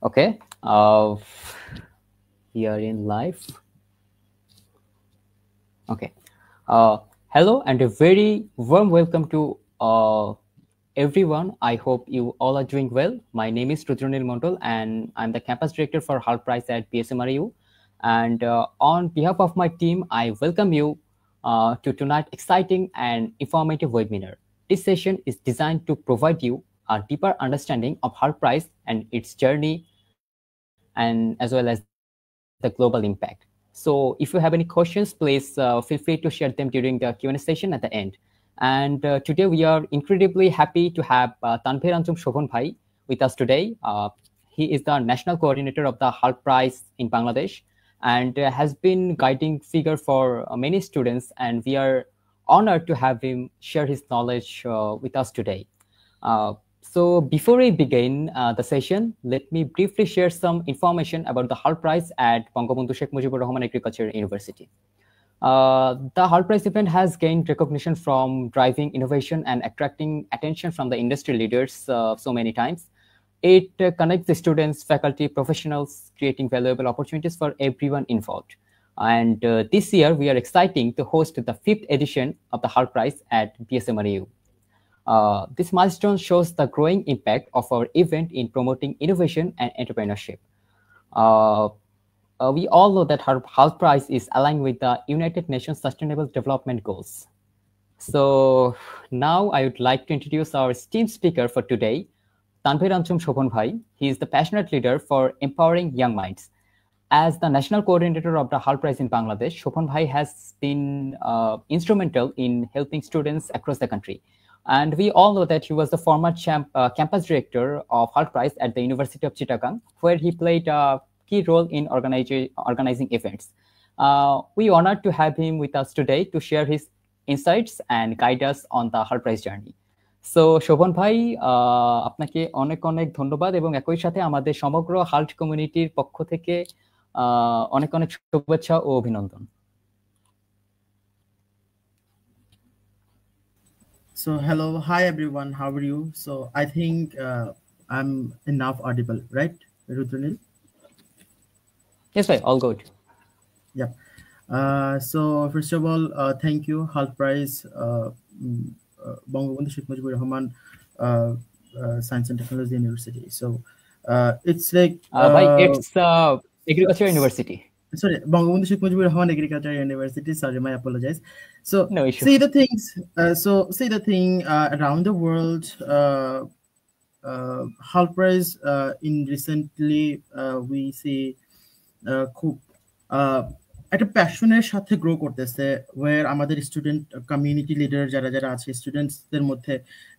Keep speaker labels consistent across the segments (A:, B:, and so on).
A: Okay. We are in live. Okay. Hello and a very warm welcome to everyone. I hope you all are doing well. My name is Rudranil Mondol and I'm the campus director for Hall Prize at PSMRU. And on behalf of my team, I welcome you to tonight's exciting and informative webinar. This session is designed to provide you a deeper understanding of Hall Prize and its journey, and as well as the global impact. So if you have any questions, please feel free to share them during the Q&A session at the end. And today we are incredibly happy to have Tanveer Anjum Shobhan Bhai with us today. He is the national coordinator of the HAL Prize in Bangladesh and has been guiding figure for many students. And we are honored to have him share his knowledge with us today. So before we begin the session, let me briefly share some information about the HAL Prize at Bangabandhu Sheikh Mujibur Rahman Agriculture University. The HAL Prize event has gained recognition from driving innovation and attracting attention from the industry leaders so many times. It connects the students, faculty, professionals, creating valuable opportunities for everyone involved. And this year, we are excited to host the 5th edition of the HAL Prize at PSMRU. This milestone shows the growing impact of our event in promoting innovation and entrepreneurship. We all know that HAL Prize is aligned with the United Nations Sustainable Development Goals. So now I would like to introduce our esteemed speaker for today, Tanveer Anjum Shobhan Bhai. He is the passionate leader for empowering young minds. As the national coordinator of the HAL Prize in Bangladesh, Shobhan Bhai has been instrumental in helping students across the country. And we all know that he was the former campus director of HAL Prize at the University of Chittagong, where he played a key role in organizing events. We are honored to have him with us today to share his insights and guide us on the HAL Prize journey. So Shovon ভাই, আপনাকে অনেক অনেক ধন্যবাদ এবং একই সাথে আমাদের সমগ্র হাল্ট কমিউনিটির পক্ষ থেকে অনেক অনেক শুভেচ্ছা ও অভিনন্দন।
B: So hello, hi everyone, how are you? So I think I'm enough audible, right, Rudranil?
A: Yes, bhai, all good.
B: Yeah. So first of all, thank you, HAL Prize, Bangabandhu Sheikh Mujibur Rahman Science and Technology University. So it's like
A: bhai, it's Agriculture University.
B: Sorry, Bangabandhu Sheikh Mujibur Rahman Agriculture University. Sorry, I apologize. So
A: no issue.
B: See the things. See the thing around the world. HAL Prize in recently we see খুব একটা প্যাশনের সাথে grow করতেছে, war আমাদের student community leader যারা যারা আছে, স্টুডেন্টসদের মধ্যে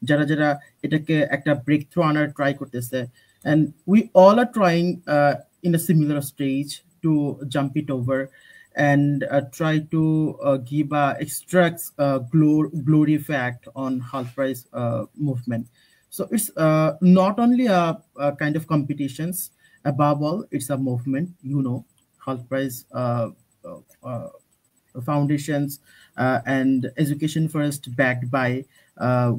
B: যারা যারা এটাকে একটা ব্রেক থ্রু আনার ট্রাই করতেছে, and we all are trying in a similar stage to jump it over and try to give a extract glory fact on HAL Prize movement. So it's not only a kind of competitions, above all it's a movement. HAL Prize foundations and education first backed by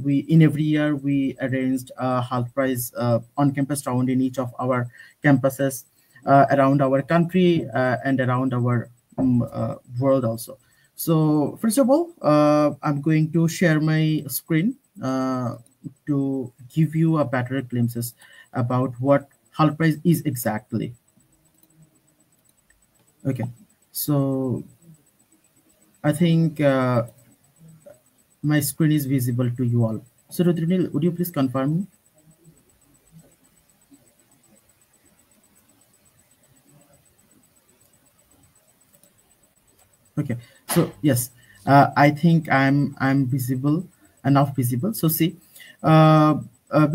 B: we in every year we arranged a HAL Prize on campus round in each of our campuses around our country and around our world also. So first of all, I'm going to share my screen to give you a better glimpses about what HAL Prize is exactly. Okay, so I think my screen is visible to you all. So Rudranil, would you please confirm me? Okay, so yes, I think I'm visible, enough visible. So see,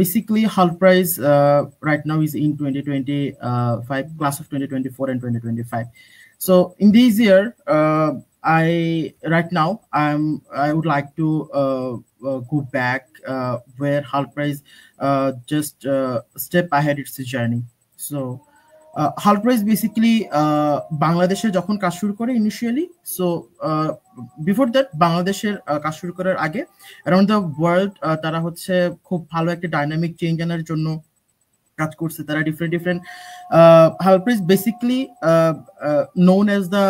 B: basically HAL Prize right now is in 2025, class of 2024 and 2025. So in this year, I would like to go back where HAL Prize just step ahead its journey. So HAL Prize basically বাংলাদেশে যখন কাজ শুরু করে initially, so before that বাংলাদেশের কাজ শুরু করার আগে অ্যারাউন্ড দ্য ওয়ার্ল্ড তারা হচ্ছে খুব ভালো একটা ডাইনামিক চেঞ্জ আনার জন্য কাজ করছে তারা different Hult Prize basically known as the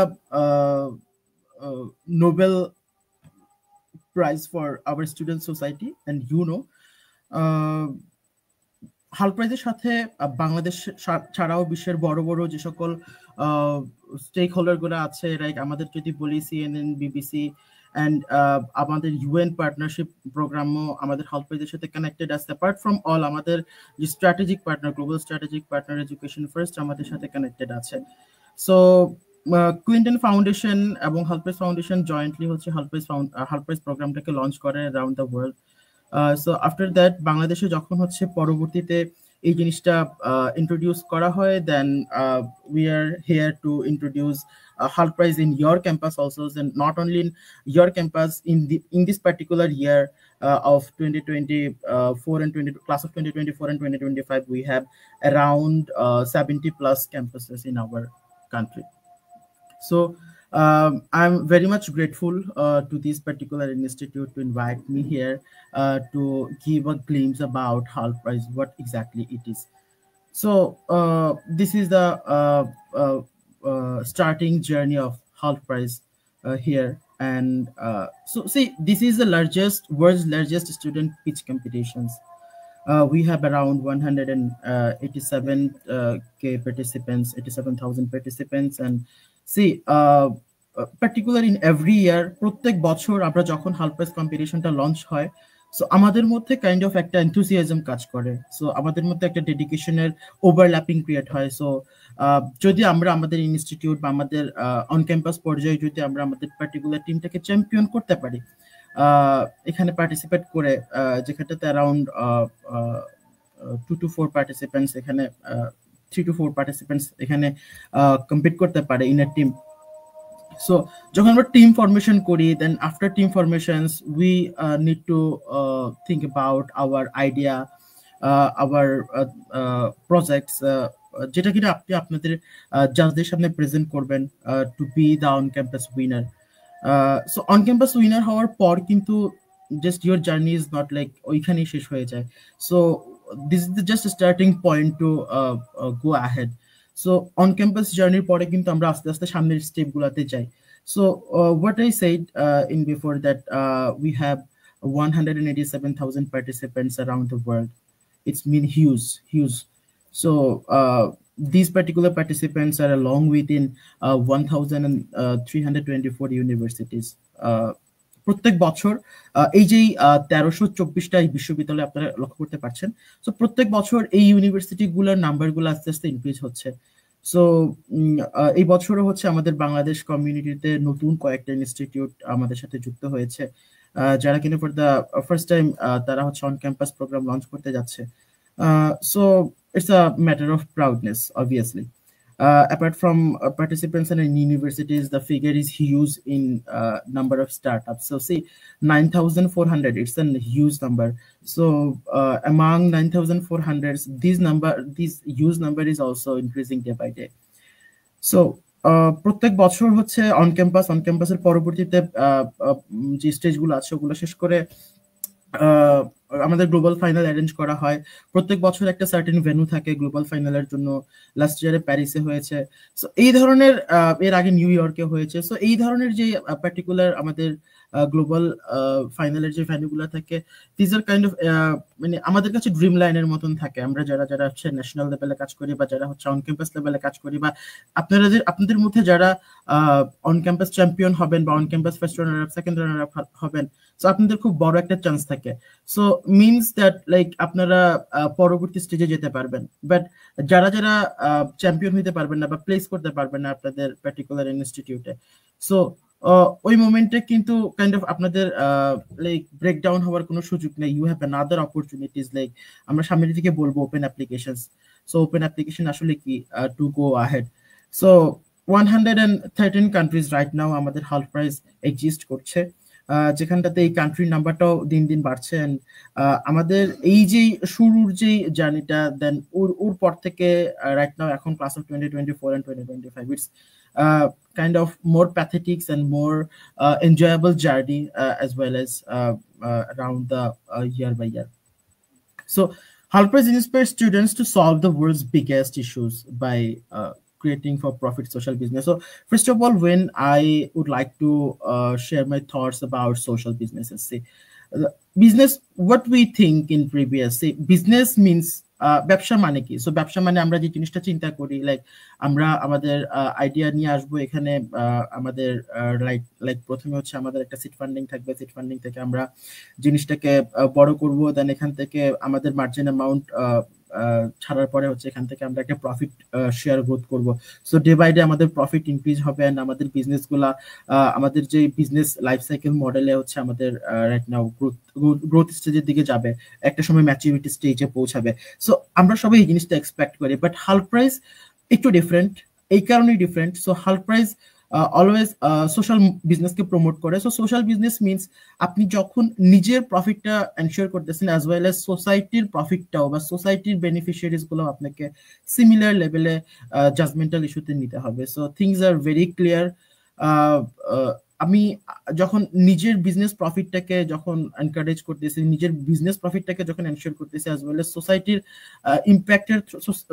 B: Nobel Prize for our student society, and হালপ্রাইজের সাথে বাংলাদেশ ছাড়াও বিশ্বের বড় বড় যে সকল স্টেক হোল্ডার গুলো আছে, লাইক আমাদের যদি বলি CNN, BBC and আমাদের UN পার্টনারশিপ প্রোগ্রামও আমাদের হালপ্রাইজের সাথে কানেক্টেড আছে। অ্যাপার্ট ফ্রম অল আমাদের যে strategic partner, global strategic partner education first আমাদের সাথে কানেক্টেড আছে। সো কুইন্টন ফাউন্ডেশন এবং হালপ্রাইজ ফাউন্ডেশন জয়েন্টলি হচ্ছে হালপ্রাইজ প্রোগ্রামটাকে লঞ্চ করে around the world. So after that বাংলাদেশে যখন হচ্ছে পরবর্তীতে এই জিনিসটা ইন্ট্রোডিউস করা হয়, then we are here to introduce Hult Prize in your campus also, and not only in your campus, in this particular year of 2024 and class of 2024 and 2025, we have around 70 plus campuses in our country. So I'm very much grateful to this particular institute to invite me here to give a glimpse about Halprize, what exactly it is. So this is the starting journey of Halprize here. And so see, this is the world's largest student pitch competitions. We have around 187k participants, 87,000 participants, and see, particularly in every year, প্রত্যেক বছর আমরা যখন হালপ্রাইজ কম্পিটিশনটা launch হয়, so আমাদের মধ্যে kind of একটা enthusiasm কাজ করে, সো আমাদের মধ্যে একটা ডেডিকেশনের ওভারল্যাপিং ক্রিয়েট হয়। সো যদি আমরা আমাদের ইনস্টিটিউট বা আমাদের অন ক্যাম্পাস পর্যায়ে যদি আমরা আমাদের পার্টিকুলার টিমটাকে চ্যাম্পিয়ন করতে পারি, এখানে পার্টিসিপেট করে, যেখানটাতে অ্যারাউন্ড 2 to 4 পার্টিসিপেন্টস, এখানে 3 to 4 পার্টিসিপেন্টস এখানে কম্পিট করতে পারে ইন এ টিম। সো যখন আমরা টিম ফরমেশন করি, then after team formations we need to think about our idea, our projects, যেটা কিনা আপনি আপনাদের জাজদের সামনে প্রেজেন্ট করবেন to be the on campus winner. So on campus winner হওয়ার পর কিন্তু just your journey is not like ওইখানেই শেষ হয়ে যায়। So this is just starting point to go ahead. So on campus জার্নির পরে কিন্তু আমরা আস্তে আস্তে সামনের স্টেপগুলোতে যাই। So what I said in before that we have 187,000 participants around the world. It's been huge. So these particular participants are along within 1,324 universities. প্রত্যেক বছর এই যে 1324টা বিশ্ববিদ্যালয় আপনারা লক্ষ্য করতে পারছেন, সো প্রত্যেক বছর এই ইউনিভার্সিটি গুলোর নাম্বারগুলো আস্তে আস্তে ইনক্রিজ হচ্ছে। সো এই বছরও হচ্ছে আমাদের বাংলাদেশ কমিউনিটিতে নতুন কয়েকটা ইনস্টিটিউট আমাদের সাথে যুক্ত হয়েছে, যারা কিনা ফর দ্য ফার্স্ট টাইম তারা হচ্ছে অন ক্যাম্পাস প্রোগ্রাম লঞ্চ করতে যাচ্ছে। So it's a matter of প্রাউডনেস obviously. Apart from participants in universities, the figure is huge in number of startups. So see, 9,400, it's a huge number. So among 9,400, this huge number is also increasing day by day. So প্রত্যেক বছর হচ্ছে on ক্যাম্পাসের পরবর্তীতে যে স্টেজগুলো আছে ওগুলো শেষ করে আমাদের গ্লোবাল ফাইনাল অ্যারেঞ্জ করা হয়। প্রত্যেক বছর একটা সার্টেন ভেন্যু থাকে গ্লোবাল ফাইনালের জন্য। লাস্ট ইয়ারে প্যারিসে হয়েছে, সো এই ধরনের, এর আগে নিউ ইয়র্কে হয়েছে। সো এই ধরনের যে পার্টিকুলার আমাদের গ্লোবাল ফাইনালের যে ভ্যান্যুগুলো থাকে, দিস আর কাইন্ড অফ মানে আমাদের কাছে ড্রিম লাইনের মতন থাকে। আমরা যারা হচ্ছে ন্যাশনাল লেভেলে কাজ করি বা যারা হচ্ছে অন ক্যাম্পাস লেভেলে কাজ করি, বা আপনাদের মধ্যে যারা অন ক্যাম্পাস চ্যাম্পিয়ন হবেন বা on campus first runner up, second runner up হবেন, সো আপনাদের খুব বড় একটা চান্স থাকে। সো মিনস দ্যাট লাইক আপনারা পরবর্তী স্টেজে যেতে পারবেন। বাট যারা চ্যাম্পিয়ন হইতে পারবেন না বা প্লেস করতে পারবেন না আপনাদের পার্টিকুলার ইনস্টিটিউটে, সো ওই মোমেন্টে কিন্তু কাইন্ড অফ আপনাদের লাইক ব্রেকডাউন হওয়ার কোনো সুযোগ নেই। You have another opportunities, like আমরা সামনের দিকে বলবো open applications. So open application আসলে কি, to go ahead. So 113 countries right now আমাদের হালপ্রাইজ এক্সিস্ট করছে, যেখানটাতে এই কান্ট্রির নাম্বারটাও দিন দিন বাড়ছে। এন্ড আমাদের এই যে শুরুর যে জার্নিটা, দেন ওর পর থেকে রাইট নাও এখন class of 2024 and 2025, it's kind of more pathetic and more enjoyable journey as well as around the year by year. So Halpers inspires students to solve the world's biggest issues by creating for profit social business. So first of all, when I would like to share my thoughts about social businesses, say business, what we think in previous, say business means ব্যবসা মানে কি? So ব্যবসা মানে আমরা যে জিনিসটা চিন্তা করি, লাইক আমরা আমাদের আইডিয়া নিয়ে আসবো এখানে, আমাদের লাইক লাইক প্রথমে হচ্ছে আমাদের একটা সিড ফান্ডিং থাকবে, সিড ফান্ডিং থেকে আমরা জিনিসটাকে বড় করব, দেন এখান থেকে আমাদের মার্জিন অ্যামাউন্ট ছাড়ার পরে হচ্ছে এখান থেকে আমরা একটা প্রফিট শেয়ার গ্রোথ করব। সো ডে বাই ডে আমাদের প্রফিট ইনক্রিজ হবে এন্ড আমাদের বিজনেস গুলা, আমাদের যে বিজনেস লাইফ সাইকেল মডেলে হচ্ছে আমাদের রাইট নাও গ্রোথ স্টেজের দিকে যাবে, একটা সময় ম্যাচুরিটি স্টেজে পৌঁছাবে। সো আমরা সবাই এই জিনিসটা এক্সপেক্ট করি, বাট হাল্ক প্রাইস একটু ডিফারেন্ট, এই কারণেই different. So Hult Prize always social বিজনেসকে প্রমোট করে। সো সোশ্যাল বিজনেস মিনস আপনি যখন নিজের প্রফিটটা এনশিওর করতেছেন অ্যাজ ওয়েল এজ সোসাইটির প্রফিটটাও বা সোসাইটির বেনিফিশিয়ারিজ গুলো আপনাকে সিমিলার লেভেলে জাজমেন্টাল ইস্যুতে নিতে হবে। So things are very clear. আমি যখন নিজের বিজনেস প্রফিটটাকে যখন এনকারেজ করতেছি, নিজের বিজনেস প্রফিটটাকে যখন এনশিওর করতেছি অ্যাজ ওয়েল এজ সোসাইটির ইম্প্যাক্টের,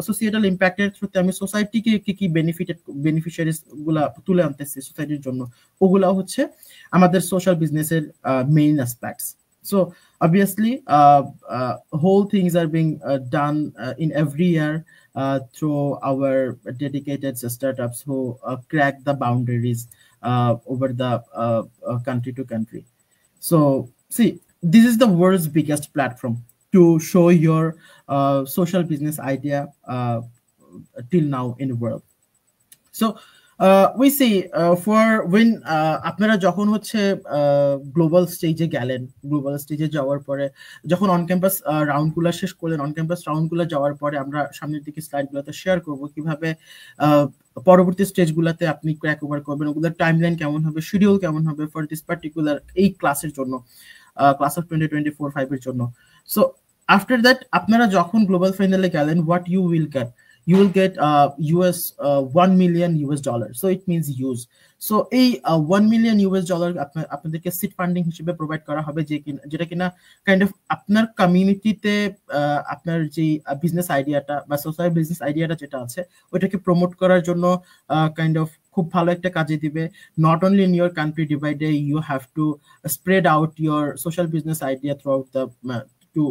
B: সোসাইটাল ইম্প্যাক্টের থ্রুতে আমি সোসাইটিকে কি কি বেনিফিশিয়ারিজ গুলা তুলে আনতেছি সোসাইটির জন্য, ওগুলা হচ্ছে আমাদের সোশ্যাল বিজনেসের main aspects. So obviously, whole things are being done in every year through our dedicated startups who crack the boundaries over the country to country. So see, this is the world's biggest platform to show your social business idea till now in the world. So we see for when আপনারা যখন হচ্ছে global স্টেজে গেলেন, global স্টেজে যাওয়ার পরে যখন on campus রাউন্ডগুলো শেষ করলেন, অন ক্যাম্পাস রাউন্ডগুলো যাওয়ার পরে আমরা সামনের দিকে স্লাইডগুলোতে শেয়ার করব কিভাবে পরবর্তী স্টেজগুলোতে আপনি ক্র্যাক ওভার করবেন, ওগুলোর টাইমলাইন কেমন হবে, শিডিউল কেমন হবে ফর দিস পার্টিকুলার এই ক্লাসের জন্য, ক্লাস অফ 2024-5 এর জন্য। সো আফটার দ্যাট আপনারা যখন গ্লোবাল ফাইনালে গেলেন, what you will get, you will get US $1 million US. So it means use. So এই $1 million US আপনাদেরকে সিড ফান্ডিং হিসেবে প্রোভাইড করা হবে, যেটা কিনা কাইন্ড অফ আপনার কমিউনিটিতে আপনার যে বিজনেস আইডিয়াটা বা সোশ্যাল বিজনেস আইডিয়াটা যেটা আছে ওইটাকে প্রমোট করার জন্য কাইন্ড অফ খুব ভালো একটা কাজে দিবে। Not only in your country, day by day you have to spread out your social business idea throughout the to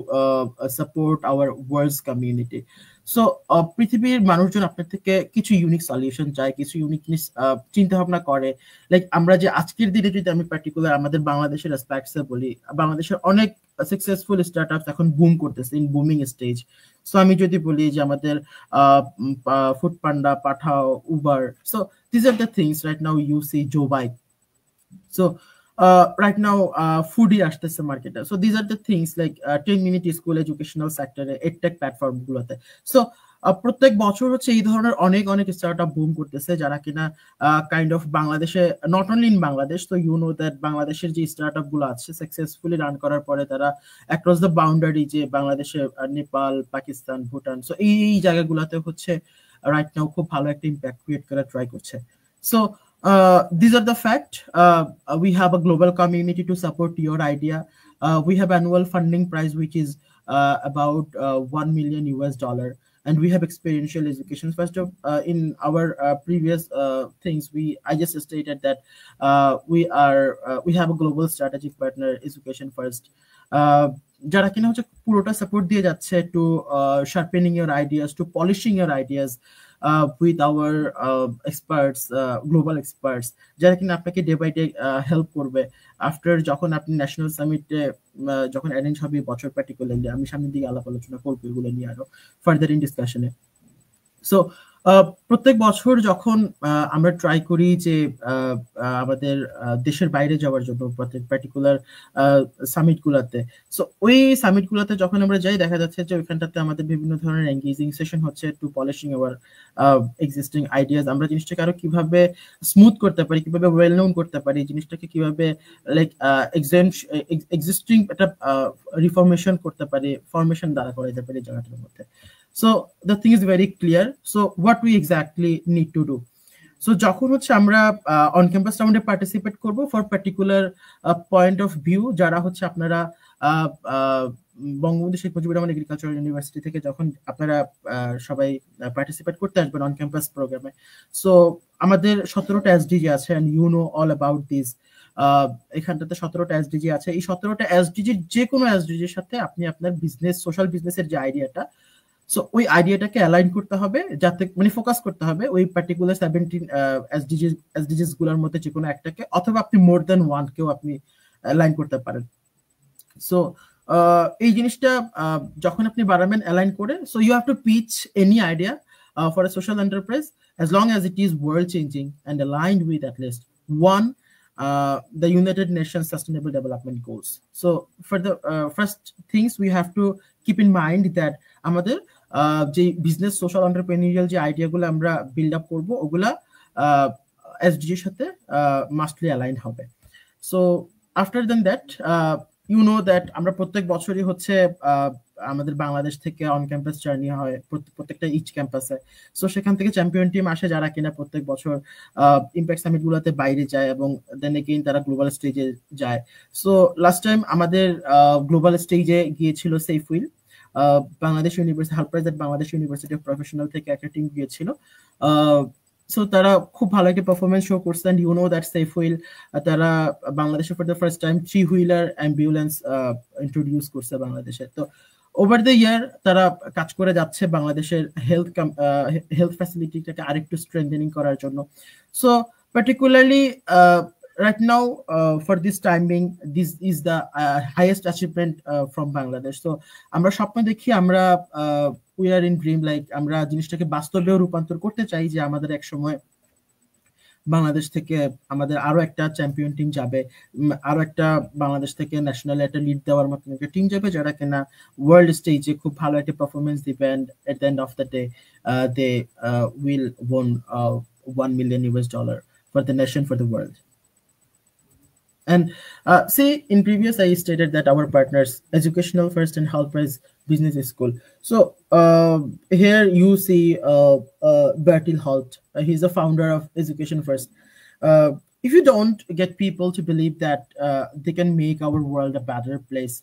B: support our world's community. So পৃথিবীর মানুষজন আপনার থেকে কিছু ইউনিক সলিউশন চায়, কিছু ইউনিক জিনিস চিন্তা ভাবনা করে। লাইক আমরা যে আজকের দিনে যদি আমি পার্টিকুলার আমাদের বাংলাদেশের অ্যাসপেক্টসে বলি, বাংলাদেশের অনেক সাকসেসফুল স্টার্টআপস এখন বুম করতেছে, ইন বুমিং স্টেজ। সো আমি যদি বলি যে আমাদের Foodpanda, Pathao, Uber, so this are the things right now you see জো bike. So right now foodie আসতেছে মার্কেটে। So this are the things like 10-minute school educational সেক্টরে, এডটেক প্ল্যাটফর্ম গুলোতে। সো প্রত্যেক বছর হচ্ছে এই ধরনের অনেক অনেক স্টার্টআপ বুম করতেছে, যারা কিনা কাইন্ড অফ বাংলাদেশে, নট অনলি ইন বাংলাদেশ, তো ইউ নো দ্যাট বাংলাদেশের যে স্টার্টআপ গুলো আছে সাকসেসফুলি রান করার পরে তারা অ্যাক্রস দ্য বাউন্ডারি, যে বাংলাদেশে নেপাল, পাকিস্তান, ভুটান, সো এই জায়গাগুলোতে হচ্ছে রাইট নাও খুব ভালো একটা ইম্প্যাক্ট ক্রিয়েট করার ট্রাই করছে। So these are the fact. We have a global community to support your idea. We have annual funding prize which is about $1 million US, and we have experiential education. First of in our previous things, I just stated that we have a global strategic partner, Education First, যারা কিনা হচ্ছে পুরোটা support দিয়ে যাচ্ছে to sharpening your ideas, to polishing your ideas with our experts, global experts, যারা কিনা আপনাকে day by day help করবে। আফটার যখন আপনি ন্যাশনাল সামিটে যখন অ্যারেঞ্জ হবে বছর পার্টিকুলারলি, আমি সামনের দিকে আলাপ আলোচনা করবো এগুলো নিয়ে আরো ফার্দার ইন ডিসকাশনে। সো প্রত্যেক বছর যখন আমরা ট্রাই করি যে আমাদের দেশের বাইরে যাওয়ার জন্য পার্টিকুলার সামিট গুলাতে, সো ওই সামিট গুলাতে যখন আমরা যাই দেখা যাচ্ছে যে ওইখানটাতে আমাদের বিভিন্ন ধরনের এঙ্গেজিং সেশন হচ্ছে to polishing our existing ideas. আমরা জিনিসটাকে আরো কিভাবে স্মুথ করতে পারি, কিভাবে ওয়েল নোন করতে পারি, জিনিসটাকে কিভাবে লাইক এক্সিস্টিং একটা রিফরমেশন করতে পারি, ফরমেশন দ্বারা করা যেতে পারে জায়গাটার মধ্যে। So the thing is very clear. So what we exactly need to do. So যখন হচ্ছে আমরা অন ক্যাম্পাস রাউন্ডে পার্টিসিপেট করব for particular point of view, যারা হচ্ছে আপনারা বঙ্গবন্ধু শেখ মুজিবুর রহমান এগ্রিকালচারাল ইউনিভার্সিটি থেকে যখন আপনারা সবাই পার্টিসিপেট করতে আসবেন অন ক্যাম্পাস প্রোগ্রামে, সো আমাদের 17টা এসডিজি আছে, and you know all about this. এখানটাতে 17টা এসডিজি আছে। এই 17টা এসডিজির যে কোনো এসডিজির সাথে আপনি আপনার বিজনেস, সোশ্যাল বিজনেসের যে আইডিয়াটা, সো ওই আইডিয়াটাকে অ্যালাইন করতে হবে, যাতে মানে ফোকাস করতে হবে ওই পার্টিকুলার 17 এসডিজিস গুলোর মধ্যে যে কোনো একটাকে, অথবা আপনি মোর দেন ওয়ান কেও আপনি অ্যালাইন করতে পারেন। সো এই জিনিসটা যখন আপনি বাড়াবেন অ্যালাইন করে, so you have to pitch any idea for a social enterprise as long as it is world changing and aligned with at least one the United Nations Sustainable Development Goals. So for the first things we have to keep in mind that আমাদের যে business social এন্টারপ্রেনিউরিয়াল যে আইডিয়াগুলো আমরা build up করবো ওগুলা এসডিজির সাথে mostly align হবে। So after then that you know that আমরা প্রত্যেক বছরই হচ্ছে আমাদের বাংলাদেশ থেকে অন ক্যাম্পাস জার্নি হয় প্রত্যেকটা ইচ ক্যাম্পাসে। সো সেখান থেকে চ্যাম্পিয়ন টিম আসে যারা কিনা প্রত্যেক বছর ইম্প্যাক্ট সামিট গুলোতে বাইরে যায় এবং দেন এগেইন তারা গ্লোবাল স্টেজে যায়। সো লাস্ট টাইম আমাদের গ্লোবাল স্টেজে গিয়েছিল সেইফুইল, Bangladesh university Hult Prize at Bangladesh university of professional থেকে একটা টিম গিয়েছিল। সো তারা খুব ভালো একটা পারফরমেন্স শো করছে, এন্ড ইউ নো দ্যাট সেইফুইল তারা বাংলাদেশে for the first time 3 wheeler ambulance introduce করছে বাংলাদেশে। তো ওভার দ্য ইয়ার তারা কাজ করে যাচ্ছে বাংলাদেশের হেলথ ফ্যাসিলিটিটাকে আরেকটু স্ট্রেংথেনিং করার জন্য। So particularly right now for this timing this is the highest achievement from Bangladesh. So আমরা স্বপ্ন দেখি, আমরা we are in dream, like আমরা জিনিসটাকে বাস্তবেও রূপান্তর করতে চাই যে আমাদের এক সময় বাংলাদেশ থেকে আমাদের আরো একটা চ্যাম্পিয়ন টিম যাবে, আরো একটা বাংলাদেশ থেকে ন্যাশনাল একটা লিড দেওয়ার মতন একটা টিম যাবে যারা কিনা ওয়ার্ল্ড স্টেজে খুব ভালো একটা পারফরমেন্স দিবে, and at the end of the day they will won $1 million for the nation, for the world. And see, in previous I stated that our partners Educational First and Halprize Business School. So here you see Bertil Holt. He's the founder of Education First. If you don't get people to believe that they can make our world a better place,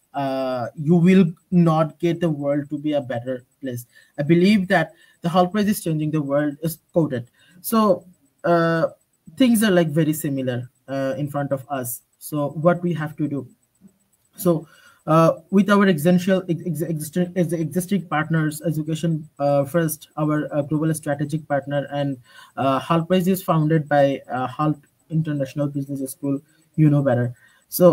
B: you will not get the world to be a better place. I believe that the Halprize is changing the world is quoted. So things are like very similar in front of us. So what we have to do, so with our existing partners, Education First, our global strategic partner, and Halprize is founded by Halt International Business School, you know better. So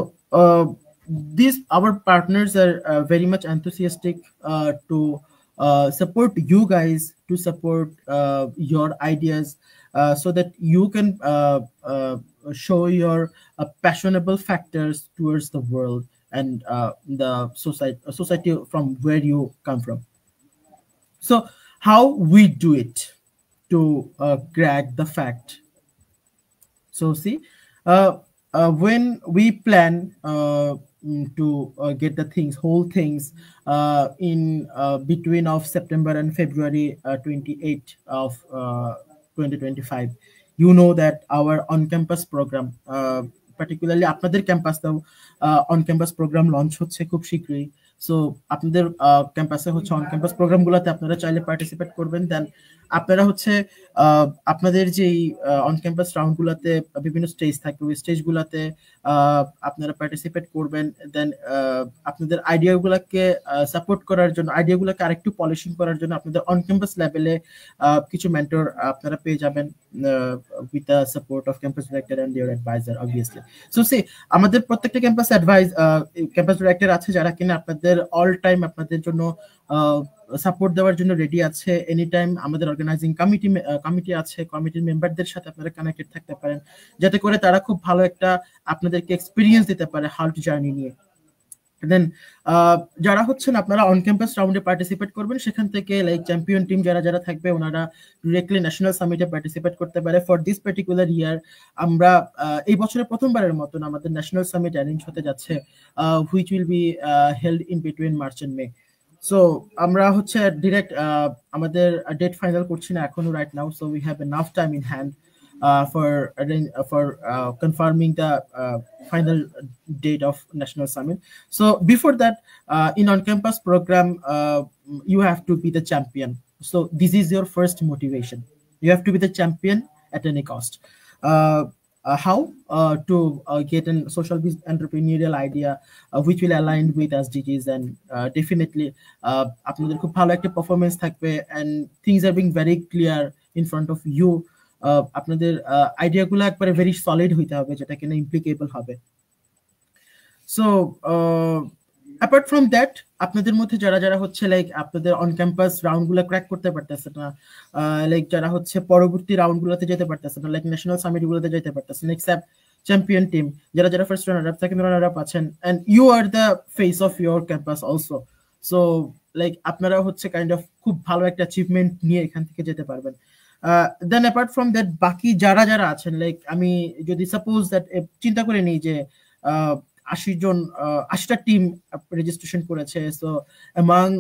B: these our partners are very much enthusiastic to support you guys, to support your ideas, so that you can show your passionable factors towards the world and the society from where you come from. So how we do it to crack the fact. So see, when we plan to get the whole things in between of September and February 28 of 2025, you know that our on-campus program, particularly আপনাদের ক্যাম্পাসটাও on-campus program launch হচ্ছে খুব শীঘ্রই। So আপনাদের ক্যাম্পাসে হচ্ছে on-campus প্রোগ্রামগুলোতে আপনারা চাইলে participate করবেন। দেন আপনারা হচ্ছে আপনাদের যেই on-campus রাউন্ডগুলোতে বিভিন্ন স্টেজ থাকবে, ওই স্টেজগুলোতে আপনারা পার্টিসিপেট করবেন। দেন আপনাদের আইডিয়াগুলোকে সাপোর্ট করার জন্য, আইডিয়াগুলোকে আরেকটু পলিশিং করার জন্য আপনাদের on-campus লেভেলে কিছু মেন্টর আপনারা পেয়ে যাবেন with the support of campus director and their advisor, obviously. So see, আমাদের প্রত্যেকটা ক্যাম্পাস ডিরেক্টর আছে যারা কিনা আপনাদের অল টাইম আপনাদের জন্য সাপোর্ট দেওয়ার জন্য রেডি আছে। এনি টাইম আমাদের অর্গানাইজিং কমিটি আছে, কমিটির মেম্বারদের সাথে আপনারা কানেক্টেড থাকতে পারেন, যাতে করে তারা খুব ভালো একটা আপনাদেরকে এক্সপিরিয়েন্স দিতে পারে হাল্ট জার্নি নিয়ে। দেন যারা হচ্ছেন আপনারা অন ক্যাম্পাস রাউন্ডে পার্টিসিপেট করবেন, সেখান থেকে লাইক চ্যাম্পিয়ন টিম যারা থাকবে ওনারা ডিরেক্টলি ন্যাশনাল সামিটে পার্টিসিপেট করতে পারে। ফর দিস পার্টিকুলার ইয়ার আমরা এই বছরের প্রথমবারের মতন আমাদের ন্যাশনাল সামিট অ্যারেঞ্জ হতে যাচ্ছে, which will be held in between March and May. So আমরা হচ্ছে ডিরেক্ট আমাদের ডেট ফাইনাল করছি না এখনো right now, so we have enough time in hand for confirming the final date of National Summit. So before that, in on-campus program, you have to be the champion. So this is your first motivation. You have to be the champion at any cost. How to get a social entrepreneurial idea which will align with SDGs, and definitely আপনাদের খুব ভালো একটা performance থাকবে, and things are being very clear in front of you. আপনাদের আইডিয়াগুলো একবারে very solid হইতে হবে, যেটা কিনা ইমপ্লিকেবল হবে। সো অ্যাপার্ট ফ্রম দ্যাট, আপনাদের মধ্যে যারা যারা হচ্ছে লাইক আপনাদের অন ক্যাম্পাস রাউন্ডগুলো ক্র্যাক করতে পারতেছে না, লাইক যারা হচ্ছে পরবর্তী রাউন্ডগুলোতে যেতে পারতেছে না, লাইক ন্যাশনাল সামিটগুলোতে যেতে পারতেছে না, এক্সেপ্ট চ্যাম্পিয়ন টিম, যারা যারা first runner up second runner up আছেন, and you are the face of your campus also. So like আপনারা হচ্ছে কাইন্ড অফ খুব ভালো একটা অ্যাচিভমেন্ট নিয়ে এখান থেকে যেতে পারবেন। দেন অ্যাপার্ট ফ্রম দ্যাট, বাকি যারা যারা আছেন, লাইক আমি যদি সাপোজ দ্যাট চিন্তা করে নিই যে 80টা টিম রেজিস্ট্রেশন করেছে, so among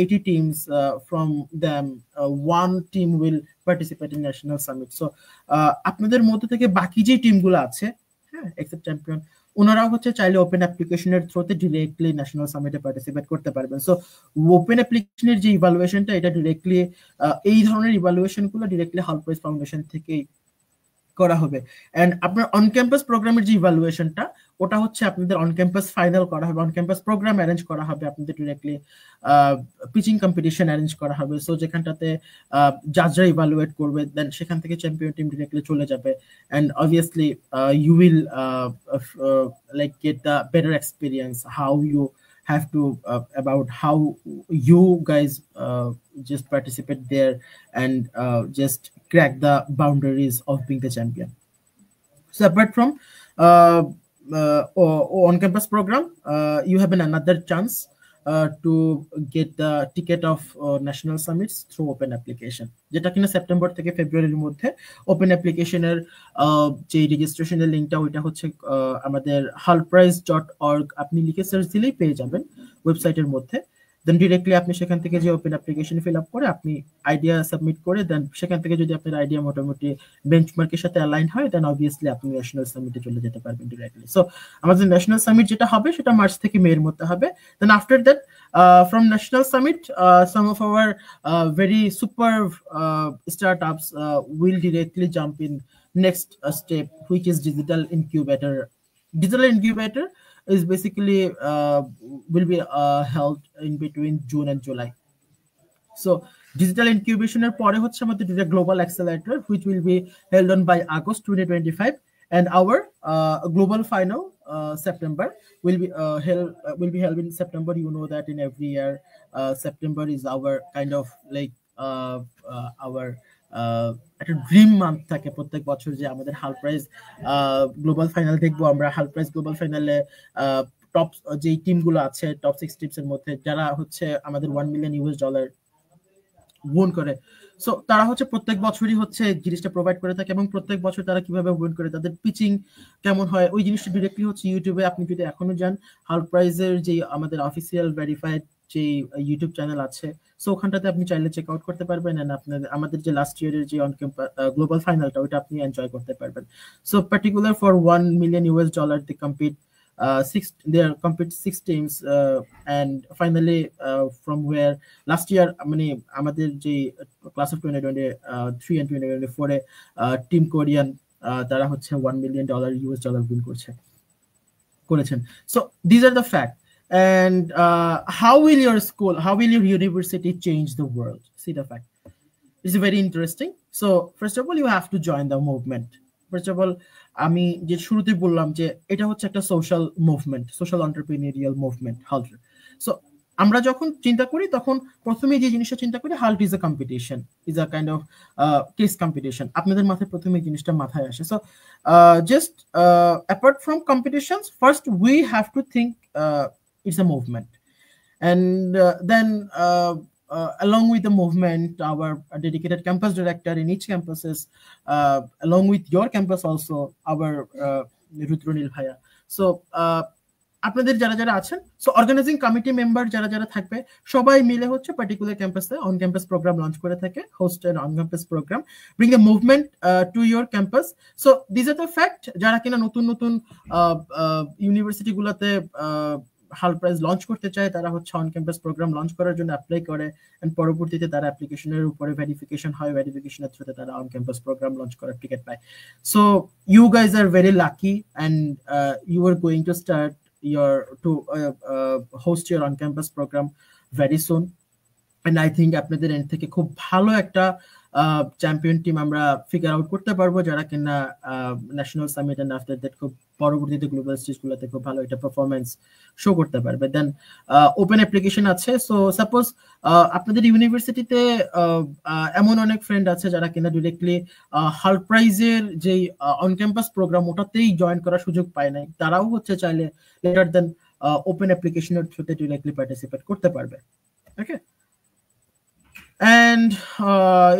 B: 80 teams, from them one team will participate in national summit. So আপনাদের মধ্যে থেকে বাকি যে টিমগুলো আছে, হ্যাঁ, এক্সেপ্ট চ্যাম্পিয়ন, ওনারাও হচ্ছে চাইলে ওপেন অ্যাপ্লিকেশনের থ্রুতে ডিরেক্টলি ন্যাশনাল সামিটে পার্টিসিপেট করতে পারবেন। সো ওপেন অ্যাপ্লিকেশনের যে ইভালুয়েশনটা, এটা ডিরেক্টলি এই ধরনের ইভালুয়েশনগুলো ডিরেক্টলি হাল প্রাইজ ফাউন্ডেশন থেকেই করা হবে। এন্ড আপনার অন ক্যাম্পাস প্রোগ্রামের যে ইভালুয়েশনটা, ওটা হচ্ছে আপনাদের অন ক্যাম্পাস ফাইনাল করা হবে, অন ক্যাম্পাস প্রোগ্রাম অ্যারেঞ্জ করা হবে, আপনাদের ডিরেক্টলি পিচিং কম্পিটিশন অ্যারেঞ্জ করা হবে। সো যেখানটাতে জাজরা ইভালুয়েট করবে, দেন সেখান থেকে চ্যাম্পিয়ন টিম ডিরেক্টলি চলে যাবে, and obviously you will like get the better experience how you have to about how you guys just participate there and just crack the boundaries of being the champion. So apart from on campus program, you have another chance to get the ticket of national summits through open application, যেটা কিনা September থেকে ফেব্রুয়ারির মধ্যে open অ্যাপ্লিকেশনের যে রেজিস্ট্রেশনের লিঙ্কটা, ওইটা হচ্ছে আমাদের halprize.org, আপনি লিখে সার্চ দিলেই পেয়ে যাবেন ওয়েবসাইটের মধ্যে। দেন ডিরেক্টলি আপনি সেখান থেকে যে ওপেন অ্যাপ্লিকেশন ফিল আপ করে আপনি আইডিয়া সাবমিট করে, দেন সেখান থেকে যদি আপনার আইডিয়া মোটামুটি বেঞ্চমার্কের সাথে অ্যালাইন হয়, দেন অবভিয়াসলি আপনি ন্যাশনাল সামিটে চলে যেতে পারবেন ডিরেক্টলি। সো আমাদের ন্যাশনাল সামিট যেটা হবে সেটা মার্চ থেকে মে এর মধ্যে হবে। Then after that, from national summit, some of our very super startups will directly jump in next step, which is digital incubator. Digital incubator is basically will be held in between June and July. So digital incubation এর পরে হচ্ছে আমাদের global accelerator, which will be held on by August 2025, and our global final September will be held in September. You know that in every year September is our kind of like our একটা dream month থাকে প্রত্যেক বছর, যে আমাদের হাল prize global final দেখবো আমরা। হাল প্রাইজ গ্লোবাল ফাইনালে টপ যে টিমগুলো আছে, টপ 6 টিমস এর মধ্যে যারা হচ্ছে আমাদের $1 million উইন করে, সো তারা হচ্ছে প্রত্যেক বছরই হচ্ছে জিনিসটা প্রোভাইড করে থাকে, এবং প্রত্যেক বছর তারা কিভাবে উইন করে, তাদের পিচিং কেমন হয়, ওই জিনিসটা ডিরেক্টলি হচ্ছে ইউটিউবে, আপনি যদি এখনো যান হাল প্রাইজের যে আমাদের অফিসিয়াল ভেরিফাইড যে ইউটিউব চ্যানেল আছে, সো ওখানটাতে আপনি চাইলে চেক আউট করতে পারবেন, এন্ড আপনাদের আমাদের যে লাস্ট ইয়ারের যে অন ক্যাম্পাস গ্লোবাল ফাইনালটা, ওইটা আপনি এনজয় করতে পারবেন। So particular for $1 million they compete there compete 6 teams, and finally from where last year মানে আমাদের যে class of 2023 and 2024 A team Korean তারা হচ্ছে $1 million উইন করেছেন। So these are the facts. And how will your school, how will your university change the world? See the fact. It's very interesting. So first of all, you have to join the movement. First of all, আমি যে শুরুতেই বললাম যে এটা হচ্ছে একটা social movement, social entrepreneurial movement Hult. So আমরা যখন চিন্তা করি তখন প্রথমে যে জিনিসটা চিন্তা করি, halt is a competition, is a kind of case competition. আপনাদের মাথায় প্রথমে জিনিসটা মাথায় আসে। So just apart from competitions, first we have to think it's a movement, and then along with the movement, our dedicated campus director in each campuses, along with your campus also, our Rudronil Bhaya. So আপনাদের যারা যারা আছেন, so organising committee member যারা যারা থাকবে সবাই মিলে হচ্ছে পার্টিকুলার ক্যাম্পাসে অন ক্যাম্পাস প্রোগ্রাম লঞ্চ করে থাকে, host and on campus program, bring the movement to your campus. So this are the fact, যারা কিনা নতুন নতুন ইউনিভার্সিটি গুলাতে হাল প্রাইজ লঞ্চ করতে চায় তারা হচ্ছে অন ক্যাম্পাস প্রোগ্রাম লঞ্চ করার জন্য অ্যাপ্লাই করে, এন্ড পরবর্তীতে তারা অ্যাপ্লিকেশনের উপরে ভেরিফিকেশন হয়, ভেরিফিকেশনের থ্রুতে তারা অন ক্যাম্পাস প্রোগ্রাম লঞ্চ করার টিকিট পায়। So you guys are very lucky and you are going to start your to host your on campus program very soon, and I think আপনাদের এন্ড থেকে খুব ভালো একটা চ্যাম্পিয়ন টিম আমরা figure out করতে পারবো, যারা কিনা national summit and after that খুব পরবর্তীতে গ্লোবাল স্টেজগুলোতে খুব ভালো একটা পারফরমেন্স শো করতে পারবে। দেন ওপেন অ্যাপ্লিকেশন আছে। সো সাপোজ আপনাদের ইউনিভার্সিটিতে এমন অনেক ফ্রেন্ড আছে যারা কিনা ডিরেক্টলি হাল প্রাইজের যেই অন ক্যাম্পাস প্রোগ্রাম ওটাতেই জয়েন করার সুযোগ পায় নাই, তারাও হচ্ছে চাইলে লেটার দেন ওপেন অ্যাপ্লিকেশনের থ্রুতে ডিরেক্টলি পার্টিসিপেট করতে পারবে। ওকে, and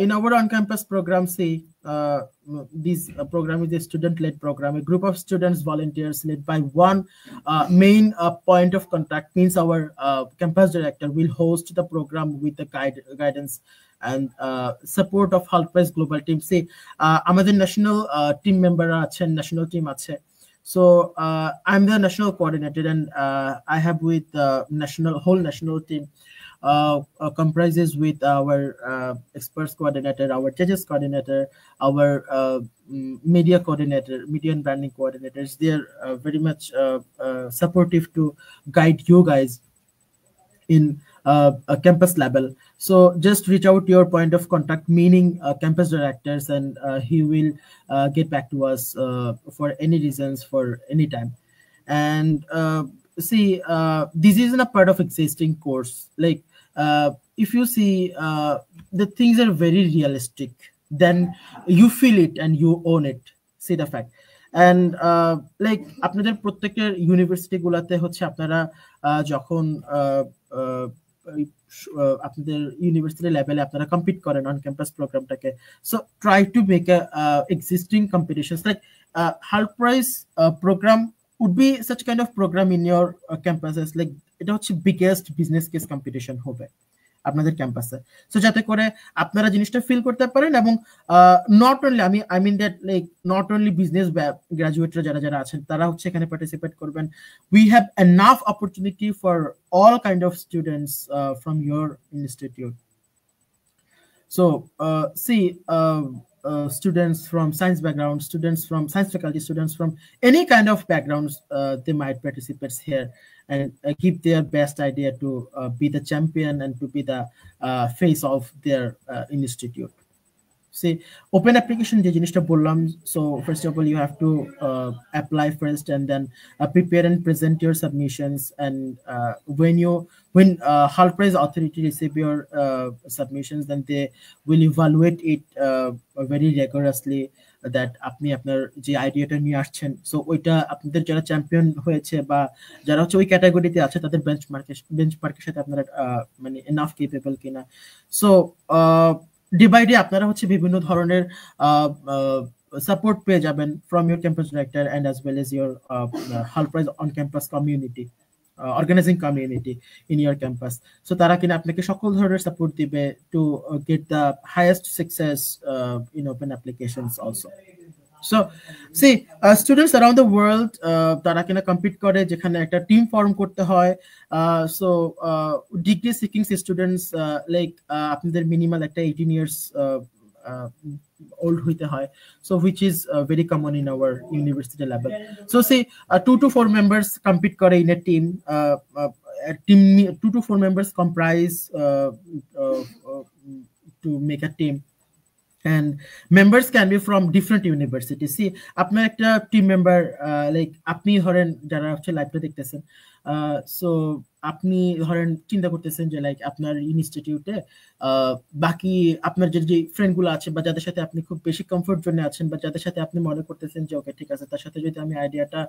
B: in our on-campus program, see, this program is a student-led program. A group of students, volunteers, led by one main point of contact, means our campus director will host the program with the guidance and support of Hall Prize Global Team. See, আমাদের national team member আছেন, national team আছে. So I'm the national coordinator, and I have with whole national team. Comprises with our experts coordinator, our judges coordinator, our media coordinator, media and branding coordinators. They are very much supportive to guide you guys in a campus level. So just reach out to your point of contact, meaning campus directors, and he will get back to us for any reasons, for any time. And see, this isn't a part of existing course. Like, if you see, the things are very realistic, then you feel it and you own it. See the fact. And like আপনাদের প্রত্যেকের university গুলাতে হচ্ছে আপনারা যখন আপনাদের university লেভেলে আপনারা compete করেন অন ক্যাম্পাস প্রোগ্রামটাকে, so try to make existing competitions like Hult Prize program would be such kind of program in your campuses. Like এটা হচ্ছে biggest business case competition হবে আপনাদের ক্যাম্পাসে, সো যাতে করে আপনারা জিনিসটা ফিল করতে পারেন। এবং not only I mean that like not only business গ্রাজুয়েটরা যারা যারা আছেন তারা হচ্ছে এখানে পার্টিসিপেট করবেন। We have enough opportunity for all kind of students from your institute. So see students from science background, students from science faculty, students from any kind of backgrounds, they might participate here and give their best idea to be the champion and to be the face of their institute. See, open application je jinishta bollam, so first of all you have to apply first, and then prepare and present your submissions, and when Hall Prize authority receive your submissions, then they will evaluate it very rigorously, that আপনি আপনার যে আইডিয়াটা নিয়ে আসছেন, so ওইটা আপনাদের যারা champion হয়েছে বা যারা হচ্ছে ওই ক্যাটাগরিতে আছে তাদের বেঞ্চমার্কের সাথে আপনারা মানে এনাফ কেপেবল কিনা। সো ডে বাই ডে আপনারা হচ্ছে বিভিন্ন ধরনের সাপোর্ট পেয়ে যাবেন from your campus director and as well as your Hult Prize on campus community, organizing community in your campus. So তারা কিনা আপনাকে সকল ধরনের সাপোর্ট দিবে to get the highest success in open applications also. So see, students around the world তারা কিনা compete করে যেখানে একটা টিম ফর্ম করতে হয়। So degree seeking students like আপনাদের মিনিমাল একটা 18 years old হইতে হয়, so which is very common in our university level. So say 2 to 4 members compete করে in a team. Team 2 to 4 members comprise to make a team, and members can be from different universities. See, আপনার একটা team member like আপনি ধরেন যারা হচ্ছে লাইভটা দেখতেছেন, so আপনি ধরেন চিন্তা করতেছেন যে লাইক আপনার ইনস্টিটিউটে বাকি আপনার যে ফ্রেন্ডগুলো আছে বা যাদের সাথে আপনি খুব বেশি কমফোর্ট জোনে আছেন বা যাদের সাথে আপনি মনে করতেছেন যে ওকে ঠিক আছে তার সাথে যদি আমি আইডিয়াটা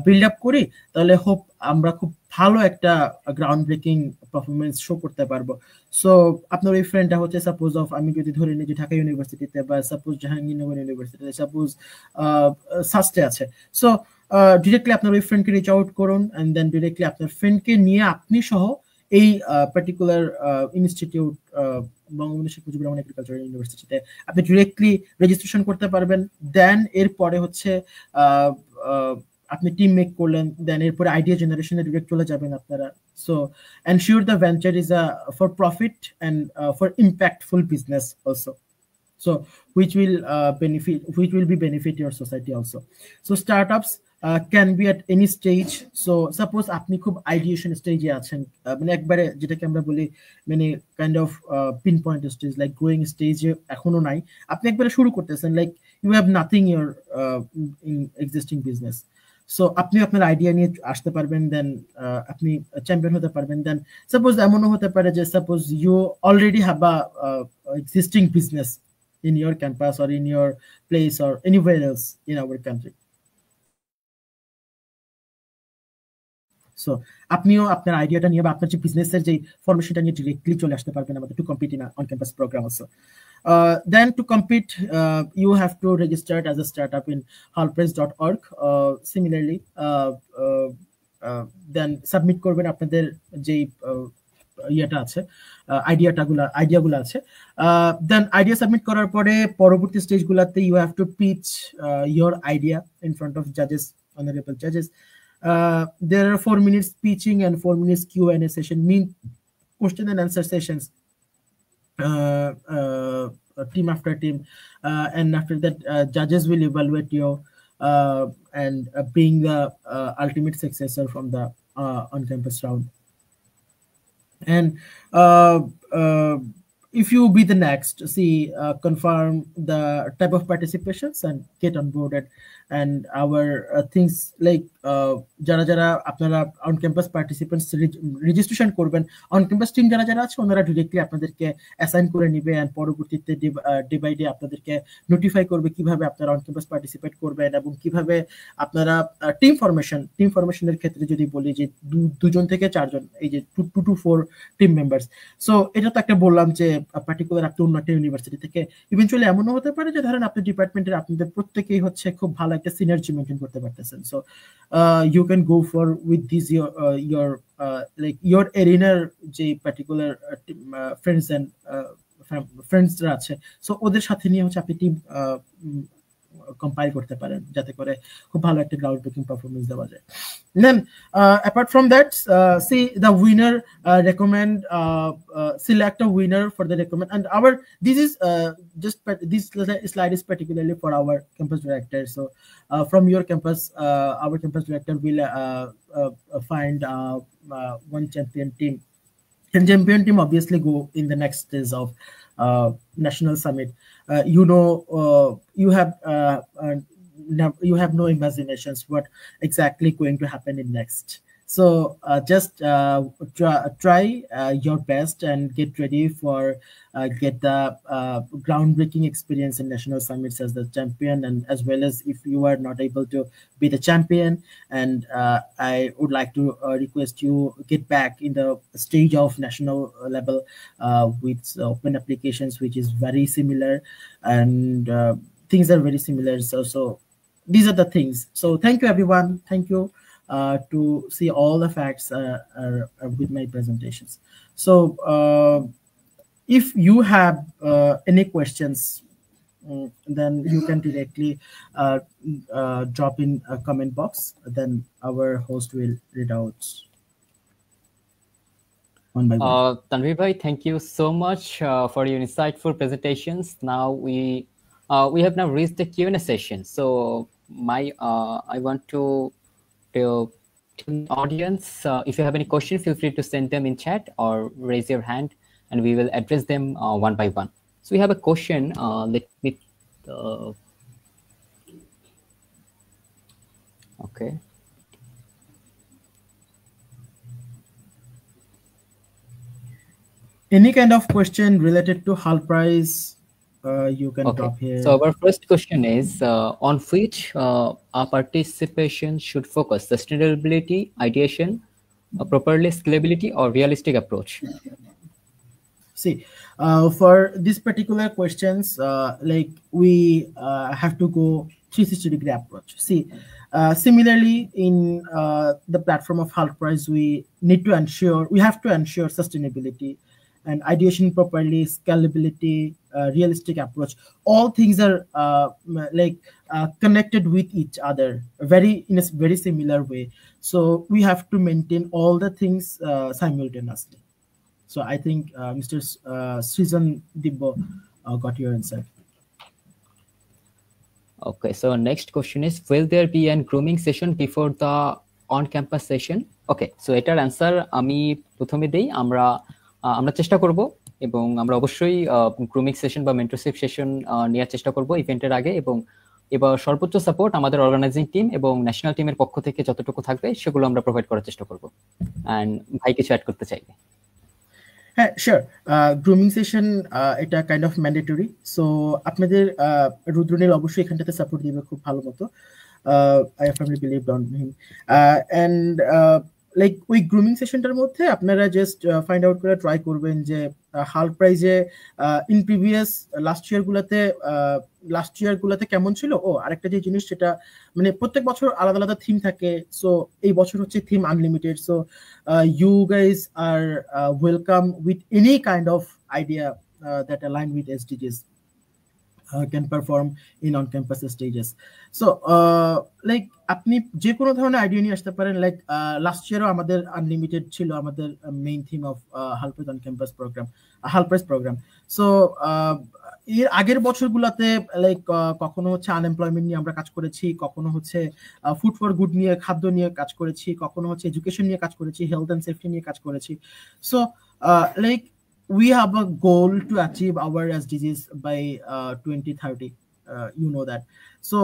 B: বিল্ড আপ করি তাহলে হোপ আমরা খুব ভালো একটা গ্রাউন্ড ব্রেকিং পারফরমেন্স শো করতে পারবো। সো আপনার ওই ফ্রেন্ডটা হচ্ছে সাপোজ অফ আমি যদি ধরে নিই যে ঢাকা ইউনিভার্সিটিতে বা সাপোজ জাহাঙ্গীরনগর ইউনিভার্সিটিতে, সাপোজ সাস্টে আছে। সো ডিরেক্টলি আপনার ওই ফ্রেন্ডকে রিচ আউট করুন, অ্যান্ড দেন ডিরেক্টলি আপনার ফ্রেন্ডকে নিয়ে আপনি সহ এই particular institute Bangabandhu Sheikh Mujibur Rahman agricultural ইউনিভার্সিটিতে আপনি ডিরেক্টলি রেজিস্ট্রেশন করতে পারবেন। দেন এরপরে হচ্ছে আপনি টিম মেক করলেন, দেন এরপরে আইডিয়া জেনারেশনে ডিরেক্ট চলে যাবেন আপনারা। So ensure the venture is for profit and for impactful business also, so which will be benefit your society also. So startups can be at any stage. So suppose আপনি খুব ideation stage এ আছেন, মানে একবারে যেটাকে আমরা বলি মানে kind of pinpoint stage, like growing stage এ এখনো নাই, আপনি একবারে শুরু করতেছেন, like you have nothing your in existing business. So আপনি আপনার আইডিয়া নিয়ে আসতে পারবেন, দেন আপনি চ্যাম্পিয়ন হতে পারবেন। দেন সাপোজ এমনও হতে পারে যে suppose you already have a existing business in your campus or in your place or anywhere else in our country. So আপনিও আপনার আইডিয়াটা নিয়ে বা আপনার যে বিজনেসের যে ফরমেশনটা নিয়ে ডিরেক্টলি চলে আসতে পারবেন আমাদের to compete in on campus program also. Then to compete, you have to register as a startup in hallpress.org. Similarly, then submit করবেন আপনাদের যে ইয়েটা আছে, আইডিয়াগুলো আছে। দেন আইডিয়া সাবমিট করার পরে পরবর্তী স্টেজগুলোতে you have to pitch your idea in front of জাজেস, honourable জাজেস। There are 4 minutes pitching and 4 minutes Q&A session, mean question and answer sessions, team after team, and after that judges will evaluate you and being the ultimate successor from the on-campus round. And if you be the next, confirm the type of participations and get onboarded. And our things like jara jara apnara on campus participants registration korben, on campus team jara jara ache onara directly আপনাদেরকে assign করে নিবে, and পরবর্তীতে day by day আপনাদেরকে notify করবে কিভাবে আপনারা on campus participate করবেন এবং কিভাবে আপনারা টিম ফরমেশনের ক্ষেত্রে যদি বলি যে 2 থেকে 4 জন, এই যে 2 to 4 টিম মেম্বার্স। সো এটা তো একটা বললাম যে পার্টিকুলার আপনি অন্য একটা ইউনিভার্সিটি থেকে, ইভেনচুয়ালি এমনও হতে পারে যে ধরেন আপনি ডিপার্টমেন্টের আপনাদের প্রত্যেকেই হচ্ছে খুব ভালো একটা সিনার্জি মেইনটেইন করতে পারতেছেন। So you can go for with this your like your এরিনার যে পার্টিকুলার ফ্রেন্ডসরা আছে, সো ওদের সাথে নিয়ে হচ্ছে আপনি টিম কম্পাইল করতে পারেন যাতে করে খুব ভালো একটা গ্রাউন্ড ব্রেকিং পারফরমেন্স দেওয়া যায়। Then apart from that, see the winner, select a winner for the recommend, and this is just this slide is particularly for our campus director. So from your campus, our campus director will find one champion team, and champion team obviously go in the next stage of national summit. You have no imaginations what exactly going to happen in next. So just try your best and get ready for get the groundbreaking experience in national summits as the champion, and as well as if you are not able to be the champion, and I would like to request you get back in the stage of national level with open applications, which is very similar, and things are very similar. So these are the things. So thank you everyone. Thank you to see all the facts are with my presentations. So if you have any questions, then you can directly drop in a comment box, then our host will read out one by one.
A: Tanvir bhai, thank you so much for your insightful presentations. Now we have now reached the Q&A session. So I want to tell the audience, if you have any questions, feel free to send them in chat or raise your hand, and we will address them one by one. So we have a question. Let me. Okay.
B: Any kind of question related to Hall Prize, you can drop here.
A: So our first question is on which our participation should focus: sustainability, ideation, properly scalability, or realistic approach?
B: See, for this particular questions, like we have to go 360-degree approach. See, similarly in the platform of Hulk Prize, we have to ensure sustainability and ideation properly, scalability, realistic approach. All things are connected with each other in a very similar way. So we have to maintain all the things simultaneously. So I think Mr. Srijan Dibbo got your answer.
A: Okay, so next question is, will there be an grooming session before the on-campus session? Okay, so এটার answer আমি প্রথমে দেই। আমরা চেষ্টা করব এবং আমরা অবশ্যই গ্রুমিং সেশন বা মেন্টরশিপ সেশন নেওয়ার চেষ্টা করব ইভেন্টের আগে, এবং এবার সর্বোচ্চ সাপোর্ট আমাদের অর্গানাইজিং টিম এবং ন্যাশনাল টিমের পক্ষ থেকে যতটুকু থাকবে সেগুলো আমরা প্রোভাইড করার চেষ্টা করব। এন্ড ভাই কিছু অ্যাড করতে চাইবে?
B: হ্যাঁ, শিওর। গ্রুমিং সেশন এটা কাইন্ড অফ ম্যান্ডেটরি। সো আপনাদের রুদ্রনীল অবশ্যই এখানটাতে সাপোর্ট দিবে খুব ভালো মতো। I firmly believe on him. And like ওই গ্রুমিং সেশনটার মধ্যে আপনারা জাস্ট ফাইন্ড আউট করে ট্রাই করবেন যে হাল্ক প্রাইজে ইন প্রিভিয়াস লাস্ট ইয়ারগুলোতে কেমন ছিল। আরেকটা যে জিনিস, সেটা মানে প্রত্যেক বছর আলাদা আলাদা থিম থাকে। সো এই বছর হচ্ছে theme unlimited. So you guys are welcome with any kind of idea that align with SDGs. Can perform in on-campus stages. So like আপনি যে কোনো ধরনের আইডিয়া নিয়ে আসতে পারেন। লাইক লাস্ট ইয়ারও আমাদের আনলিমিটেড ছিল আমাদের main theme of Hult Prize on campus program. সো এর আগের বছরগুলোতে লাইক কখনো হচ্ছে আনএমপ্লয়মেন্ট নিয়ে আমরা কাজ করেছি, কখনো হচ্ছে ফুড ফর গুড নিয়ে, খাদ্য নিয়ে কাজ করেছি, কখনো হচ্ছে এডুকেশন নিয়ে কাজ করেছি, হেলথ অ্যান্ড সেফটি নিয়ে কাজ করেছি। So like we have a goal to achieve our SDGs by 2030. You know that. So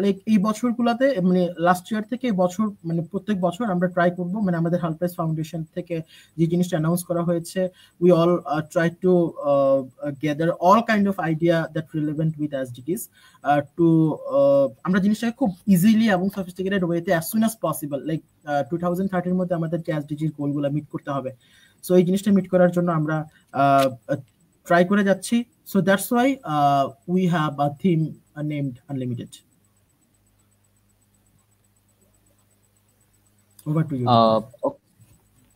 B: like এই বছরগুলোতে মানে লাস্ট ইয়ার থেকে এই বছর মানে প্রত্যেক বছর আমরা ট্রাই করব, মানে আমাদের হাল্ক প্রাইজ ফাউন্ডেশন থেকে যে জিনিসটা অ্যানাউন্স করা হয়েছে, we all try to gather all kind of idea that relevant with SDGs to আমরা জিনিসটাকে খুব ইজিলি এবং সফিস্টিকেটেড ওয়েতে as soon as possible, like 2030 এর মধ্যে আমাদের যে SDGs গোলগুলো মিট করতে হবে। সো এই জিনিসটা মিট করার জন্য আমরা ট্রাই করে যাচ্ছি। So that's why we have a theme named unlimited. Over to you.